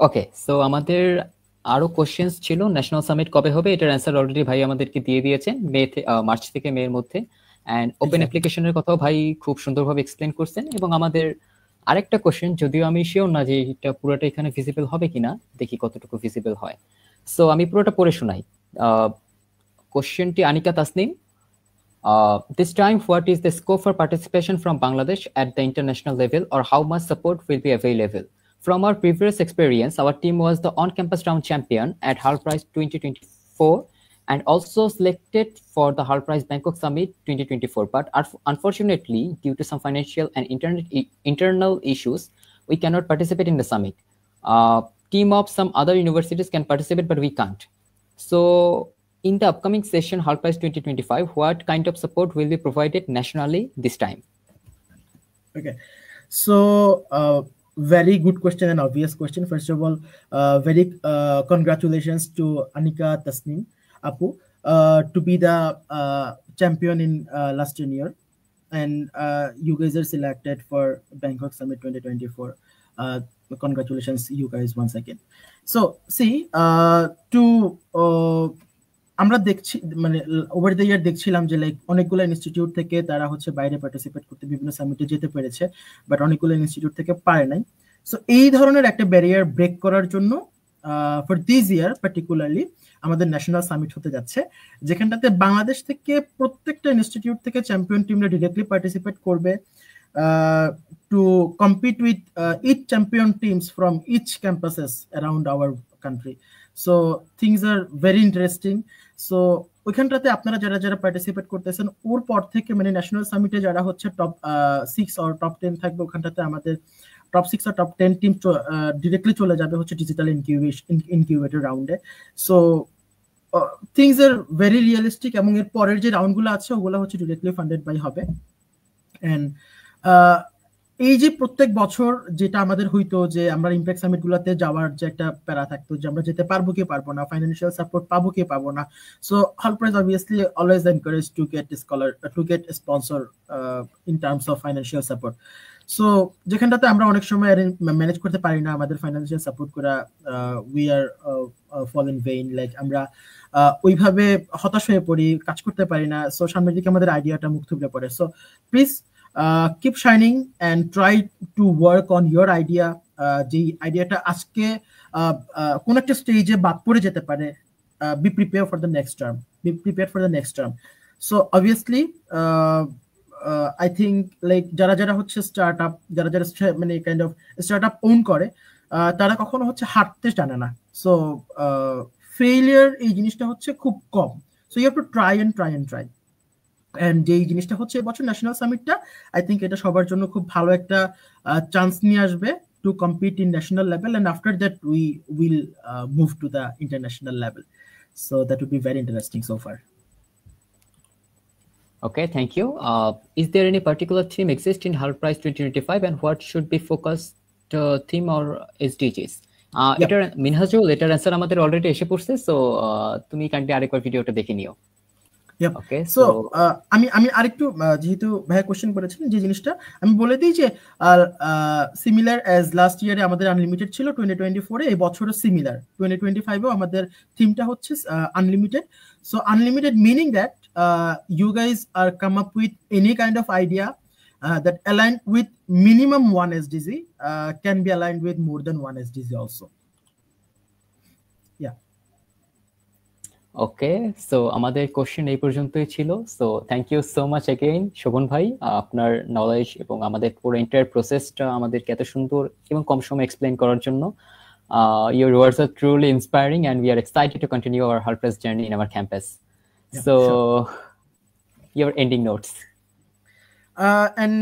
A: Okay, so আমাদের আরো কোশ্চেন্স ছিল। ন্যাশনাল সামিট কবে হবে, এটার অ্যান্সার অলরেডি ভাই আমাদেরকে দিয়ে দিয়েছেন, মার্চ থেকে মের মধ্যে। অ্যান্ড ওপেন অ্যাপ্লিকেশনের কথাও ভাই খুব সুন্দরভাবে এক্সপ্লেন করছেন। এবং আমাদের আরেকটা কোশ্চেন, যদিও আমি শিওর না যে এটা পুরোটা এখানে ভিজিবল হবে কিনা, দেখি কতটুকু ভিজিবল হয়। সো আমি পুরোটা পড়ে শোনাই। কোশ্চেনটি Anika Tasnim, this time what is the scope for participation from Bangladesh at the international level, or how much support will be available? From our previous experience, our team was the on-campus round champion at Hulk Prize 2024 and also selected for the Hulk Prize Bangkok Summit 2024. But unfortunately, due to some financial and internal issues, we cannot participate in the summit. Team of some other universities can participate, but we can't. So in the upcoming session, Hulk Prize 2025, what kind of support will be provided nationally this time?
B: Okay, so very good question and obvious question. First of all, very congratulations to Anika Tasnim Apu to be the champion in last year, and you guys are selected for Bangkok Summit 2024. Congratulations, you guys, once again. So see, to আমরা দেখছি মানে over the year দেখছিলাম যে like অনেকগুলো institute থেকে তারা হচ্ছে বাইরে পার্টিসিপেট করতে বিভিন্ন সামিটে যেতে পেরেছে, বাট অনেকগুলো ইনস্টিটিউট থেকে পারে নাই। সো এই ধরনের একটা ব্যারিয়ার ব্রেক করার জন্য ফর দিস ইয়ার পার্টিকুলারলি আমাদের ন্যাশনাল সামিট হতে যাচ্ছে, যেখানটাতে বাংলাদেশ থেকে প্রত্যেকটা ইনস্টিটিউট থেকে চ্যাম্পিয়ন টিমরা ডিরেক্টলি পার্টিসিপেট করবে to compete with each champion teams from each campuses around our country. So things are very interesting. So ওইখানটাতে আপনারা যারা যারা পার্টিসিপেট করতেছেন, ওর পর থেকে মানে ন্যাশনাল সামিটে যারা হচ্ছে টপ 6 অর টপ 10 থাকবে, ওখানটাতে আমাদের টপ 6 আর টপ 10 টিম ডিরেক্টলি চলে যাবে হচ্ছে ডিজিটাল ইনকিউবেটর রাউন্ডে। So things are very realistic, এবং এর পরের যে রাউন্ডগুলো আছে ওগুলো হচ্ছে ডিরেক্টলি ফান্ডেড বাই হবে। অ্যান্ড এই যে প্রত্যেক বছর যেটা আমাদের হইতো যে আমরা ইমপ্যাক্ট সামিট গুলাতে যাওয়ার যে একটা প্যারা থাকতো যে আমরা যেতে পারবো কি পারবো না, ফাইন্যান্সিয়াল সাপোর্ট পাবো কি পাবো না। So HALPRISE obviously always encourage to get a sponsor in terms of financial support. So যেখানটাতে আমরা অনেক সময় ম্যানেজ করতে পারি না আমাদের ফাইন্যান্সিয়াল সাপোর্ট করা, we are fall in vain, like আমরা ওইভাবে হতাশ হয়ে পড়ি, কাজ করতে পারি না। সো সামনের দিকে আমাদের আইডিয়াটা মুখ থুবড়ে পড়ে। So please keep shining and try to work on your idea. যে আইডিয়াটা আজকে কোন একটা স্টেজে বাদ পড়ে যেতে পারে, be prepared for the next term. So obviously I think like যারা হচ্ছে স্টার্টআপ, যারা মানে কাইন্ড অফ স্টার্টআপ ওন করে, তারা কখনো হচ্ছে হারতে জানে না। সো ফেইলিয়ার এই জিনিসটা হচ্ছে খুব কম। So you have to try and যেই জিনিসটা হচ্ছে এবছর ন্যাশনাল সামিটটা, আই থিঙ্ক এটা সবার জন্য খুব ভালো একটা চান্স নিয়ে আসবে to compete in national level, and after that we will move to the international level. So that will be very interesting so far.
A: Okay, thank you. Is there any particular theme exist in HALPRISE 2025, and what should be focused theme or SDGs? এটার মিনহাজুল এটার answer আমাদের already এসে পড়ছে, so তুমি kindly আরেকবার ভিডিওটা দেখে নিও।
B: ওকে, সো আমি আরেকটু যেহেতু ভাই কোশ্চেন করেছেন যে জিনিসটা আমি বলে দিই যে সিমিলার অ্যাজ লাস্ট ইয়ারে আমাদের আনলিমিটেড ছিল 2024 এ, এই বছরও সিমিলার 2025 এও আমাদের থিমটা হচ্ছে unlimited. So unlimited meaning that you guys are come up with any kind of idea that aligned with minimum 1 SDG, can be aligned with more than 1 SDG also.
A: Okay, so আমাদের question এই পর্যন্তই ছিল। So thank you so much again Shovan ভাই, আপনার knowledge এবং আমাদের পুরো entire প্রসেসটা আমাদেরকে এত সুন্দর এবং কম সময় এক্সপ্লেন করার জন্য। Your words are truly inspiring and we are excited to continue our HALPRISE journey in our campus. So your ending notes.
B: And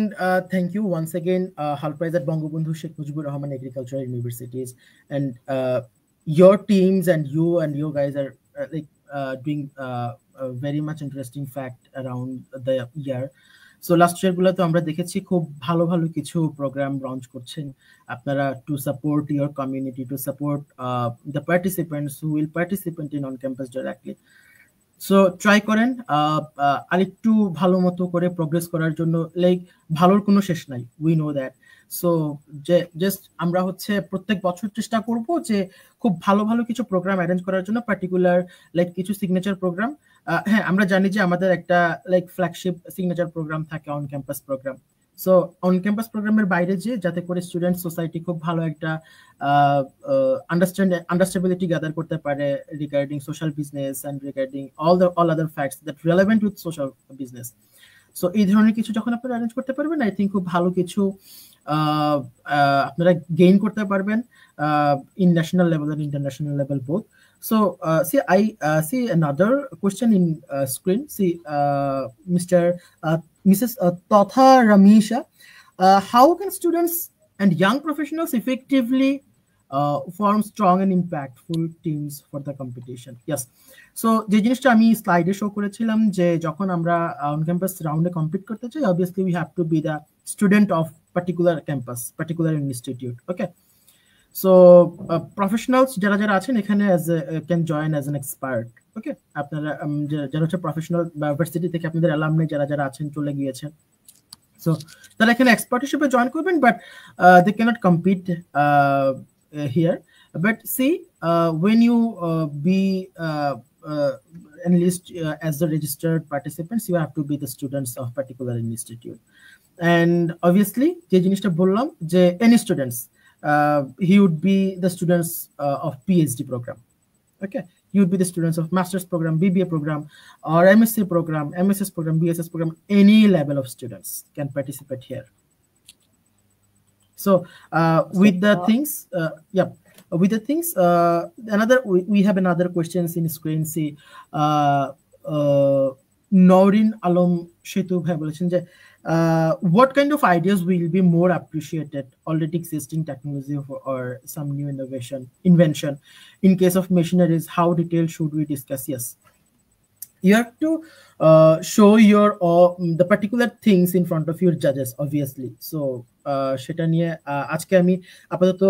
B: thank you once again, HALPRISE at Bangabandhu Sheikh Mujibur Rahman Agricultural Universities, and your teams and you guys are doing very much interesting fact around the year. So last year গুলো তো আমরা দেখেছি খুব ভালো ভালো কিছু program launch করছেন আপনারা, to support your community, to support the participants who will participate in on campus directly. So try করেন আরেকটু ভালো মতো করে প্রোগ্রেস করার জন্য, লাইক ভালোর কোনো শেষ নাই, উই নো দ্যাট। সো যে জাস্ট আমরা হচ্ছে প্রত্যেক বছর চেষ্টা করব যে খুব ভালো ভালো কিছু প্রোগ্রাম অ্যারেঞ্জ করার জন্য, পার্টিকুলার লাইক কিছু সিগনেচার প্রোগ্রাম। হ্যাঁ, আমরা জানি যে আমাদের একটা লাইক ফ্ল্যাগশিপ সিগনেচার প্রোগ্রাম থাকে on campus program. So on campus প্রোগ্রামের বাইরে যে যাতে করে স্টুডেন্ট সোসাইটি খুব ভালো একটা understandability gather করতে পারে regarding social business and regarding all other facts that relevant with social business. So এই ধরনের কিছু যখন আপনারা অ্যারেঞ্জ করতে পারবেন, আই থিঙ্ক খুব ভালো কিছু আপনারা গেইন করতে পারবেন in national level and international level both. So see, I see another question in screen. See, Mrs. Totha Ramisha, how can students and young professionals effectively form strong and impactful teams for the competition? Yes. So যে জিনিসটা আমি স্লাইডে show করেছিলাম যে যখন আমরা on campus রাউন্ডে compete করতে চাই, obviously we have to be the student of particular campus, particular institute. Okay. So professionals যারা যারা আছেন এখানে can join as an expert. Okay, আপনারা যারা হচ্ছে প্রফেশনাল বা ইউনিভার্সিটি থেকে আপনাদের অ্যালামনাই যারা যারা আছেন চলে গিয়েছেন, সো তারা এখানে এক্সপার্ট হিসেবে জয়েন করবেন, but they cannot compete here. But see, when you be enlist as the registered participants, you have to be the students of particular institute. And obviously যে জিনিসটা বললাম যে any students, he would be the students of PhD program. Okay, you would be the students of master's program, BBA program, or MSc program, MSS program, BSS program. Any level of students can participate here. So with the things, another we have another questions in screen. See, Naurin Alom Shetu bhai bolechen je what kind of ideas will be more appreciated, already existing technology or some new invention? In case of machineries, how detailed should we discuss? Yes, you have to show your the particular things in front of your judges, obviously. So সেটা নিয়ে আজকে আমি আপাতত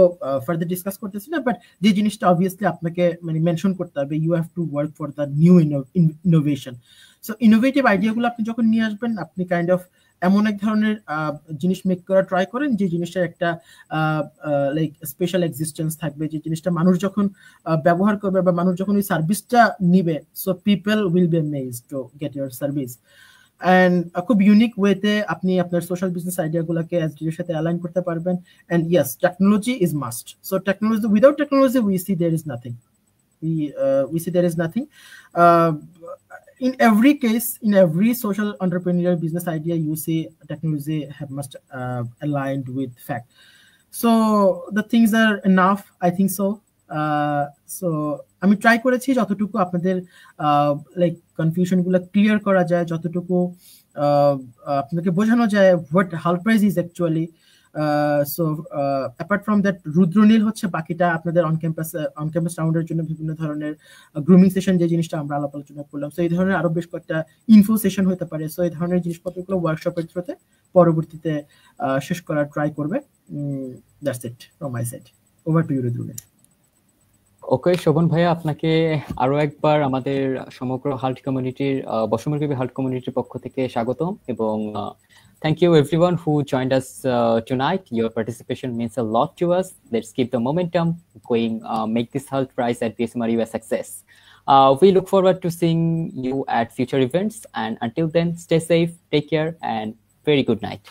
B: further discuss করতেছি না, but যে জিনিসটা obviously আপনাকে মানে মেনশন করতে হবে, you have to work for the new innovation. So innovative আইডিয়াগুলো আপনি যখন নিয়ে আসবেন, আপনি কাইন্ড অফ এমন এক ধরনের জিনিস মেক করা ট্রাই করেন যে জিনিসটার একটা লাইক স্পেশাল এক্সিস্টেন্স থাকবে, যে জিনিসটা মানুষ যখন ব্যবহার করবে বা মানুষ যখন ওই সার্ভিসটা নিবে, so people will be amazed to get your service. And খুব ইউনিক ওয়েতে আপনি আপনার সোশ্যাল বিজনেস আইডিয়াগুলোকে এসডির সাথে অ্যালাইন করতে পারবেন। And yes, technology is must. So technology, without technology we see there is nothing. We see there is nothing. In every case, in every social entrepreneurial business idea, you see technology have must aligned with fact. So the things are enough, I think so. So আমি try করেছি যতটুকু আপনাদের like confusion গুলো clear করা যায়, যতটুকু আপনাকে বোঝানো যায় হোয়াট হাল price is actually. So apart from that, Rudranil হচ্ছে বাকিটা আপনাদের অন ক্যাম্পাস রাউন্ডের জন্য বিভিন্ন ধরনের গ্রুমিং সেশন, যে জিনিসটা আমরা আলাপ আলোচনা করলাম। সো এই ধরনের আরো বেশ কয়েকটা ইনফো সেশন হতে পারে। সো এই ধরনের জিনিসপত্রগুলো ওয়ার্কশপের থ্রুতে পরবর্তীতে শেষ করার ট্রাই করবে। That's it from my side. Over to you Rudranil.
A: Okay Shovan ভাইয়া, আপনাকে আরো একবার আমাদের সমগ্র হাল্ট কমিউনিটির, বসমরকবি হাল্ট কমিউনিটির পক্ষ থেকে স্বাগতম, এবং thank you everyone who joined us tonight. Your participation means a lot to us. Let's keep the momentum going, make this Halt Prize at BSMRU a success. We look forward to seeing you at future events, and until then, stay safe, take care, and very good night.